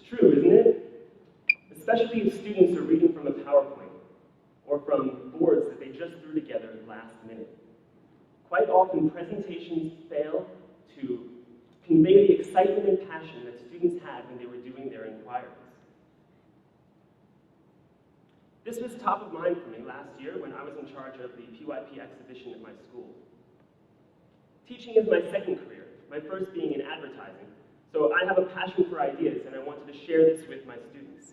true, isn't it? Especially if students are reading from a PowerPoint or from boards that they just threw together last minute. Quite often, presentations fail to convey the excitement and passion that students had when they were doing their inquiries. This was top of mind for me last year when I was in charge of the PYP exhibition at my school. Teaching is my second career, my first being in advertising, so I have a passion for ideas and I wanted to share this with my students.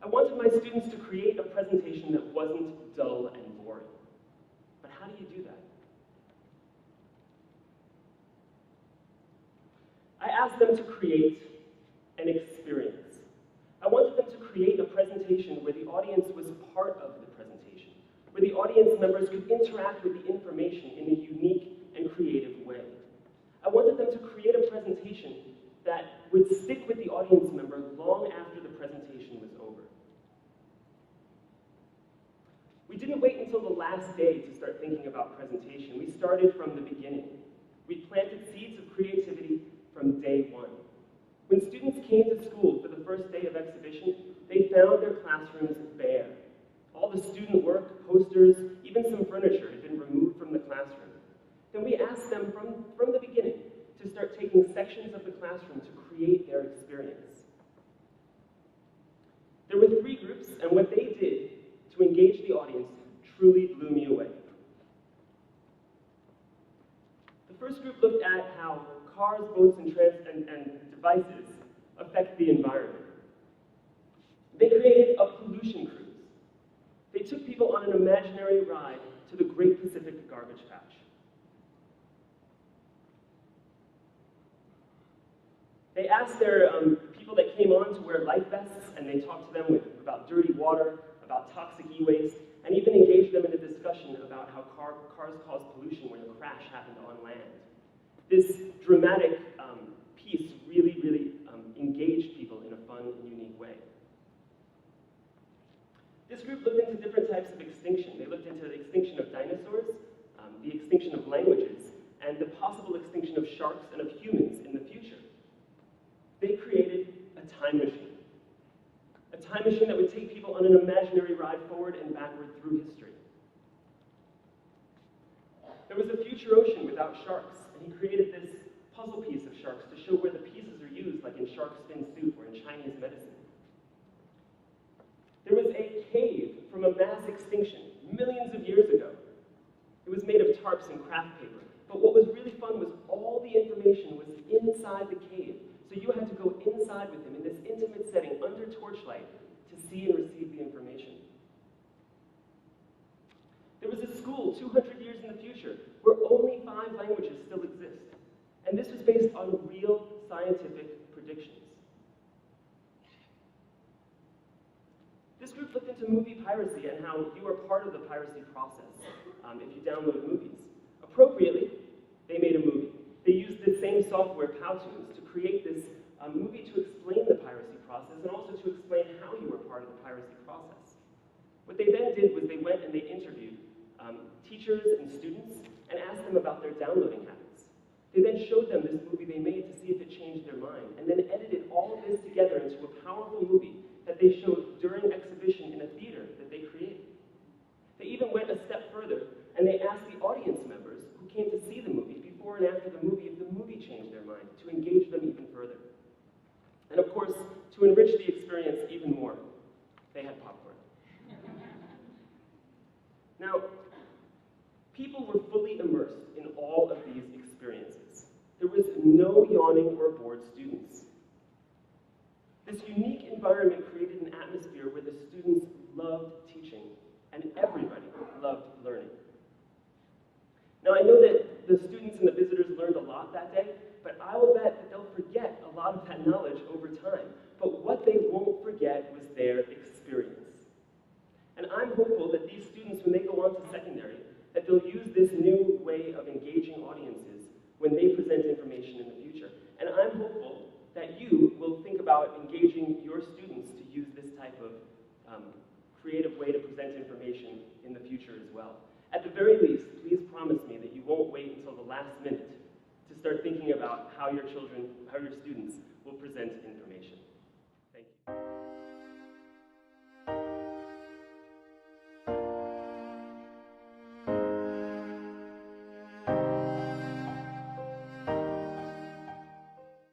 I wanted my students to create a presentation that wasn't dull and boring. But how do you do that? I asked them to create an experience. I wanted them to create a presentation where the audience was part of the presentation, where the audience members could interact with the information in a unique and creative way. I wanted them to create a presentation that would stick with the audience member long after the presentation was over. We didn't wait until the last day to start thinking about presentation. We started from the beginning. We planted seeds of creativity from day one. When students came to school for the first day of exhibition, they found their classrooms bare. All the student work, posters, even some furniture had been removed from the classroom. Then we asked them from the beginning to start taking sections of the classroom to create their experience. There were 3 groups, and what they did to engage the audience truly blew me away. The first group looked at how cars, boats, and devices affect the environment. They created a pollution cruise. They took people on an imaginary ride to the Great Pacific Garbage Patch. They asked their people that came on to wear life vests, and they talked to them about dirty water, about toxic e-waste, and even engaged them in a discussion about how cars cause pollution when a crash happened on land. This dramatic piece really engaged people in a fun and unique way. This group looked into different types of extinction. They looked into the extinction of dinosaurs, the extinction of languages, and the possible extinction of sharks and of humans in the future. They created a time machine. A time machine that would take people on an imaginary ride forward and backward through history. There was a future ocean without sharks, and he created this puzzle piece of sharks to show where the pieces are used, like in shark fin soup or in Chinese medicine. There was a cave from a mass extinction millions of years ago. It was made of tarps and craft paper, but what was really fun was all the information was inside the cave. So you had to go inside with him in this intimate setting under torchlight to see and receive the information. There was a school 200 years in the future where only 5 languages still exist. And this was based on real scientific predictions. This group looked into movie piracy and how you are part of the piracy process if you download movies. Appropriately, they made a movie. They used the same software, Powtoons, to create this movie to explain the piracy process and also to explain how you were part of the piracy process. What they then did was they went and they interviewed teachers and students and asked them about their downloading habits. They then showed them this movie they made to see if it changed their mind, and then edited all of this together into a powerful movie that they showed during exhibition in a theater that they created. They even went a step further, and they asked the audience members who came to see the movie before and after the movie if the movie changed their mind, to engage them even further. And of course, to enrich the experience even more, they had popcorn. Now, people were fully immersed in all of these experiences. There was no yawning or bored students. This unique environment created an atmosphere where the students loved teaching and everybody loved learning. Now, I know that the students and the visitors learned a lot that day, but I will bet that they'll forget a lot of that knowledge over time. But what they won't forget was their experience. And I'm hopeful that these students, when they go on to secondary, that they'll use this new way of engaging audiences when they present information in the future. And I'm hopeful that you will think about engaging your students to use this type of creative way to present information in the future as well. At the very least, please promise me that you won't wait until the last minute to start thinking about how your children, how your students will present